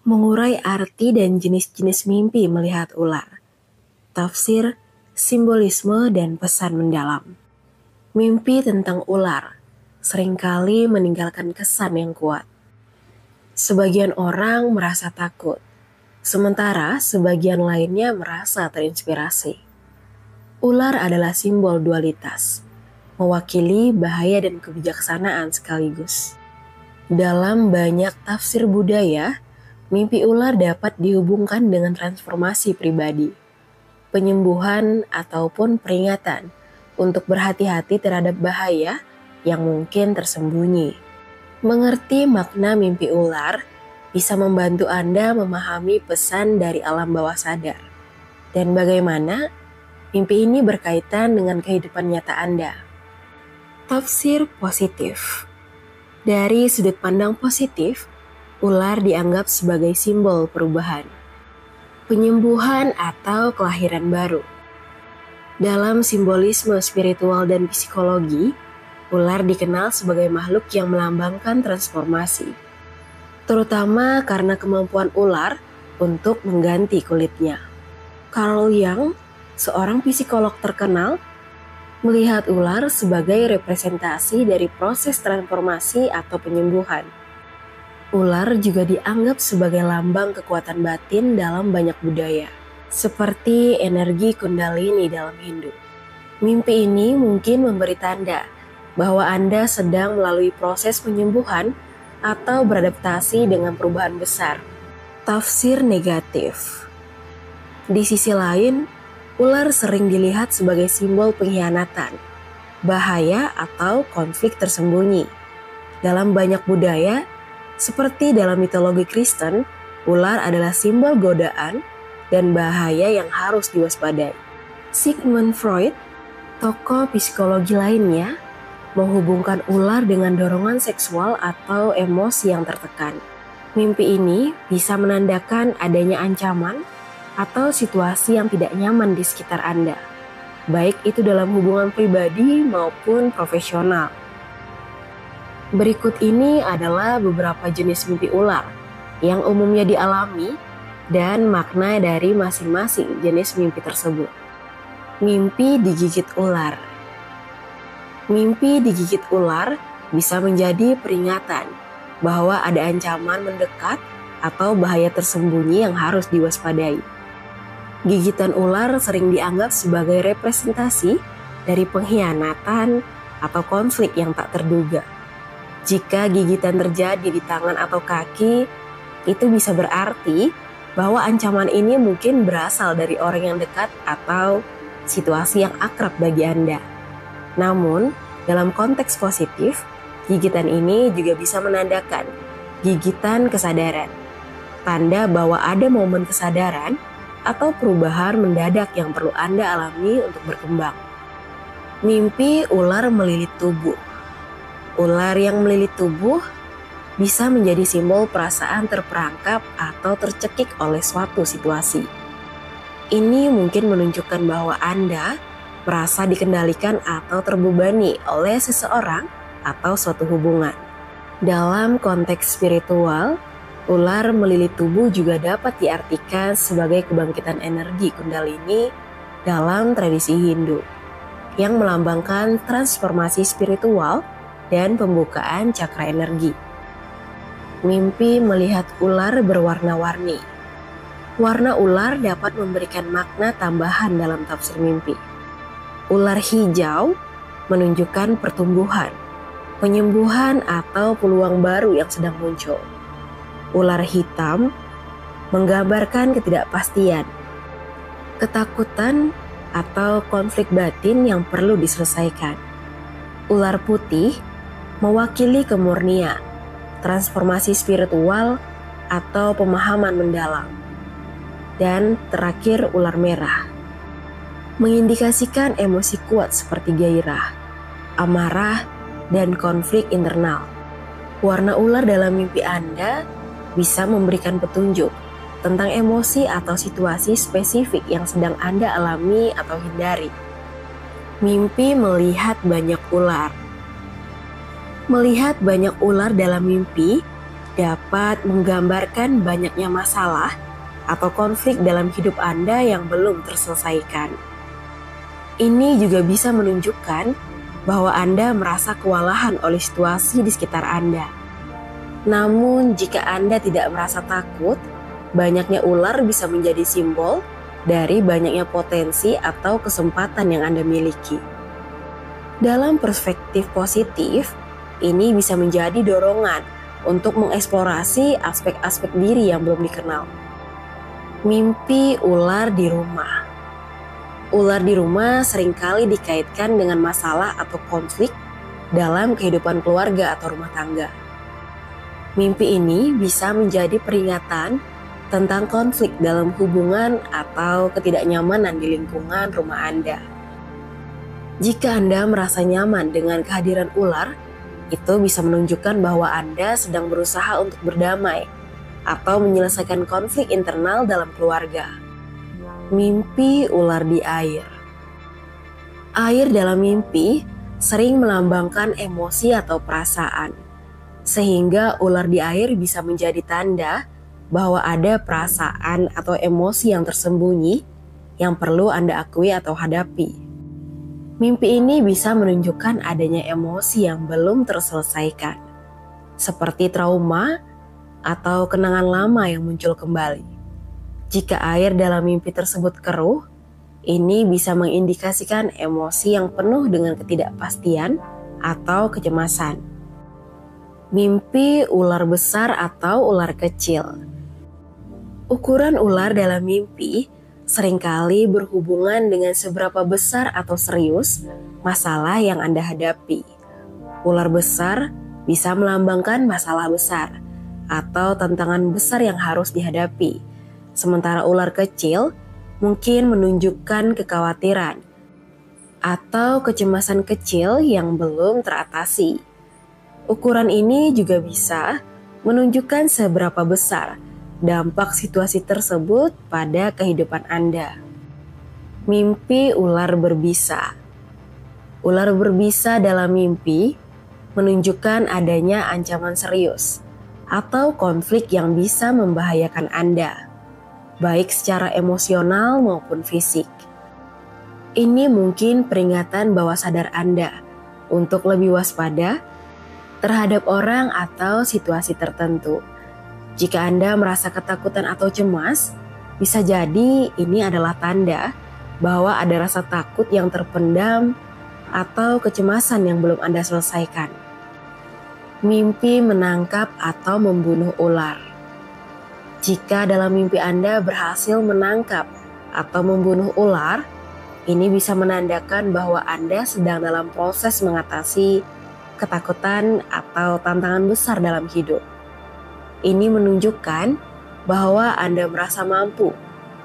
Mengurai arti dan jenis-jenis mimpi melihat ular. Tafsir, simbolisme, dan pesan mendalam. Mimpi tentang ular seringkali meninggalkan kesan yang kuat. Sebagian orang merasa takut, sementara sebagian lainnya merasa terinspirasi. Ular adalah simbol dualitas, mewakili bahaya dan kebijaksanaan sekaligus. Dalam banyak tafsir budaya, mimpi ular dapat dihubungkan dengan transformasi pribadi, penyembuhan, ataupun peringatan untuk berhati-hati terhadap bahaya yang mungkin tersembunyi. Mengerti makna mimpi ular bisa membantu Anda memahami pesan dari alam bawah sadar dan bagaimana mimpi ini berkaitan dengan kehidupan nyata Anda. Tafsir positif. Dari sudut pandang positif, ular dianggap sebagai simbol perubahan, penyembuhan atau kelahiran baru. Dalam simbolisme spiritual dan psikologi, ular dikenal sebagai makhluk yang melambangkan transformasi, terutama karena kemampuan ular untuk mengganti kulitnya. Carl Jung, seorang psikolog terkenal, melihat ular sebagai representasi dari proses transformasi atau penyembuhan. Ular juga dianggap sebagai lambang kekuatan batin dalam banyak budaya, seperti energi kundalini dalam Hindu. Mimpi ini mungkin memberi tanda bahwa Anda sedang melalui proses penyembuhan atau beradaptasi dengan perubahan besar. Tafsir negatif. Di sisi lain, ular sering dilihat sebagai simbol pengkhianatan, bahaya atau konflik tersembunyi. Dalam banyak budaya, seperti dalam mitologi Kristen, ular adalah simbol godaan dan bahaya yang harus diwaspadai. Sigmund Freud, tokoh psikologi lainnya, menghubungkan ular dengan dorongan seksual atau emosi yang tertekan. Mimpi ini bisa menandakan adanya ancaman atau situasi yang tidak nyaman di sekitar Anda, baik itu dalam hubungan pribadi maupun profesional. Berikut ini adalah beberapa jenis mimpi ular yang umumnya dialami dan makna dari masing-masing jenis mimpi tersebut. Mimpi digigit ular. Mimpi digigit ular bisa menjadi peringatan bahwa ada ancaman mendekat atau bahaya tersembunyi yang harus diwaspadai. Gigitan ular sering dianggap sebagai representasi dari pengkhianatan atau konflik yang tak terduga. Jika gigitan terjadi di tangan atau kaki, itu bisa berarti bahwa ancaman ini mungkin berasal dari orang yang dekat atau situasi yang akrab bagi Anda. Namun, dalam konteks positif, gigitan ini juga bisa menandakan gigitan kesadaran, tanda bahwa ada momen kesadaran atau perubahan mendadak yang perlu Anda alami untuk berkembang. Mimpi ular melilit tubuh. Ular yang melilit tubuh bisa menjadi simbol perasaan terperangkap atau tercekik oleh suatu situasi. Ini mungkin menunjukkan bahwa Anda merasa dikendalikan atau terbebani oleh seseorang atau suatu hubungan. Dalam konteks spiritual, ular melilit tubuh juga dapat diartikan sebagai kebangkitan energi kundalini dalam tradisi Hindu, yang melambangkan transformasi spiritual dan pembukaan cakra energi. Mimpi melihat ular berwarna-warni. Warna ular dapat memberikan makna tambahan dalam tafsir mimpi. Ular hijau menunjukkan pertumbuhan, penyembuhan atau peluang baru yang sedang muncul. Ular hitam menggambarkan ketidakpastian, ketakutan atau konflik batin yang perlu diselesaikan. Ular putih mewakili kemurnian, transformasi spiritual atau pemahaman mendalam. Dan terakhir, ular merah mengindikasikan emosi kuat seperti gairah, amarah, dan konflik internal. Warna ular dalam mimpi Anda bisa memberikan petunjuk tentang emosi atau situasi spesifik yang sedang Anda alami atau hindari. Mimpi melihat banyak ular. Melihat banyak ular dalam mimpi dapat menggambarkan banyaknya masalah atau konflik dalam hidup Anda yang belum terselesaikan. Ini juga bisa menunjukkan bahwa Anda merasa kewalahan oleh situasi di sekitar Anda. Namun, jika Anda tidak merasa takut, banyaknya ular bisa menjadi simbol dari banyaknya potensi atau kesempatan yang Anda miliki. Dalam perspektif positif, ini bisa menjadi dorongan untuk mengeksplorasi aspek-aspek diri yang belum dikenal. Mimpi ular di rumah. Ular di rumah seringkali dikaitkan dengan masalah atau konflik dalam kehidupan keluarga atau rumah tangga. Mimpi ini bisa menjadi peringatan tentang konflik dalam hubungan atau ketidaknyamanan di lingkungan rumah Anda. Jika Anda merasa nyaman dengan kehadiran ular, itu bisa menunjukkan bahwa Anda sedang berusaha untuk berdamai atau menyelesaikan konflik internal dalam keluarga. Mimpi ular di air. Air dalam mimpi sering melambangkan emosi atau perasaan, sehingga ular di air bisa menjadi tanda bahwa ada perasaan atau emosi yang tersembunyi yang perlu Anda akui atau hadapi. Mimpi ini bisa menunjukkan adanya emosi yang belum terselesaikan, seperti trauma atau kenangan lama yang muncul kembali. Jika air dalam mimpi tersebut keruh, ini bisa mengindikasikan emosi yang penuh dengan ketidakpastian atau kecemasan. Mimpi ular besar atau ular kecil. Ukuran ular dalam mimpi seringkali berhubungan dengan seberapa besar atau serius masalah yang Anda hadapi. Ular besar bisa melambangkan masalah besar atau tantangan besar yang harus dihadapi, sementara ular kecil mungkin menunjukkan kekhawatiran atau kecemasan kecil yang belum teratasi. Ukuran ini juga bisa menunjukkan seberapa besar dampak situasi tersebut pada kehidupan Anda. Mimpi ular berbisa. Ular berbisa dalam mimpi menunjukkan adanya ancaman serius atau konflik yang bisa membahayakan Anda, baik secara emosional maupun fisik. Ini mungkin peringatan bawah sadar Anda untuk lebih waspada terhadap orang atau situasi tertentu. Jika Anda merasa ketakutan atau cemas, bisa jadi ini adalah tanda bahwa ada rasa takut yang terpendam atau kecemasan yang belum Anda selesaikan. Mimpi menangkap atau membunuh ular. Jika dalam mimpi Anda berhasil menangkap atau membunuh ular, ini bisa menandakan bahwa Anda sedang dalam proses mengatasi ketakutan atau tantangan besar dalam hidup. Ini menunjukkan bahwa Anda merasa mampu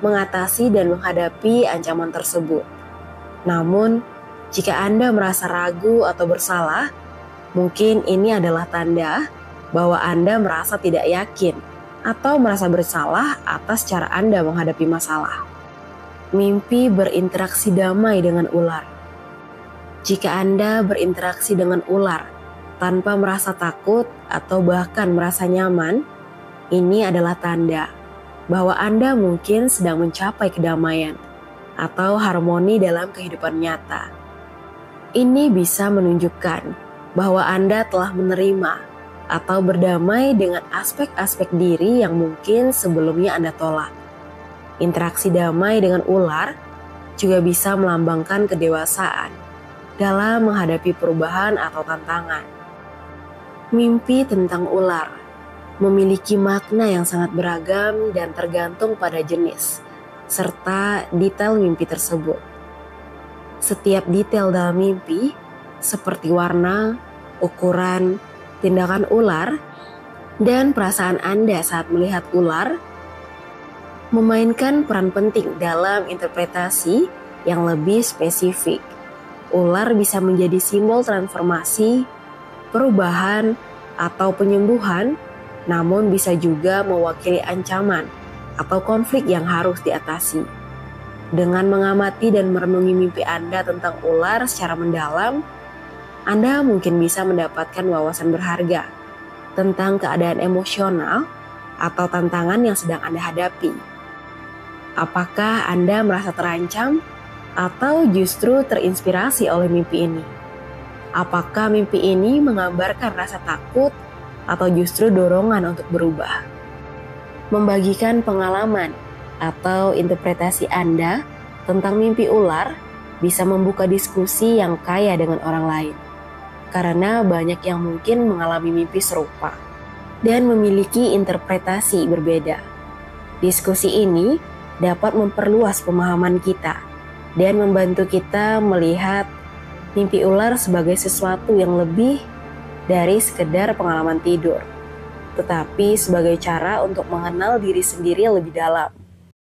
mengatasi dan menghadapi ancaman tersebut. Namun, jika Anda merasa ragu atau bersalah, mungkin ini adalah tanda bahwa Anda merasa tidak yakin atau merasa bersalah atas cara Anda menghadapi masalah. Mimpi berinteraksi damai dengan ular. Jika Anda berinteraksi dengan ular tanpa merasa takut atau bahkan merasa nyaman, ini adalah tanda bahwa Anda mungkin sedang mencapai kedamaian atau harmoni dalam kehidupan nyata. Ini bisa menunjukkan bahwa Anda telah menerima atau berdamai dengan aspek-aspek diri yang mungkin sebelumnya Anda tolak. Interaksi damai dengan ular juga bisa melambangkan kedewasaan dalam menghadapi perubahan atau tantangan. Mimpi tentang ular memiliki makna yang sangat beragam dan tergantung pada jenis serta detail mimpi tersebut. Setiap detail dalam mimpi, seperti warna, ukuran, tindakan ular, dan perasaan Anda saat melihat ular, memainkan peran penting dalam interpretasi yang lebih spesifik. Ular bisa menjadi simbol transformasi, perubahan, atau penyembuhan, namun bisa juga mewakili ancaman atau konflik yang harus diatasi. Dengan mengamati dan merenungi mimpi Anda tentang ular secara mendalam, Anda mungkin bisa mendapatkan wawasan berharga tentang keadaan emosional atau tantangan yang sedang Anda hadapi. Apakah Anda merasa terancam atau justru terinspirasi oleh mimpi ini? Apakah mimpi ini menggambarkan rasa takut atau justru dorongan untuk berubah? Membagikan pengalaman atau interpretasi Anda tentang mimpi ular bisa membuka diskusi yang kaya dengan orang lain. Karena banyak yang mungkin mengalami mimpi serupa dan memiliki interpretasi berbeda. Diskusi ini dapat memperluas pemahaman kita dan membantu kita melihat mimpi ular sebagai sesuatu yang lebih dari sekedar pengalaman tidur, tetapi sebagai cara untuk mengenal diri sendiri lebih dalam.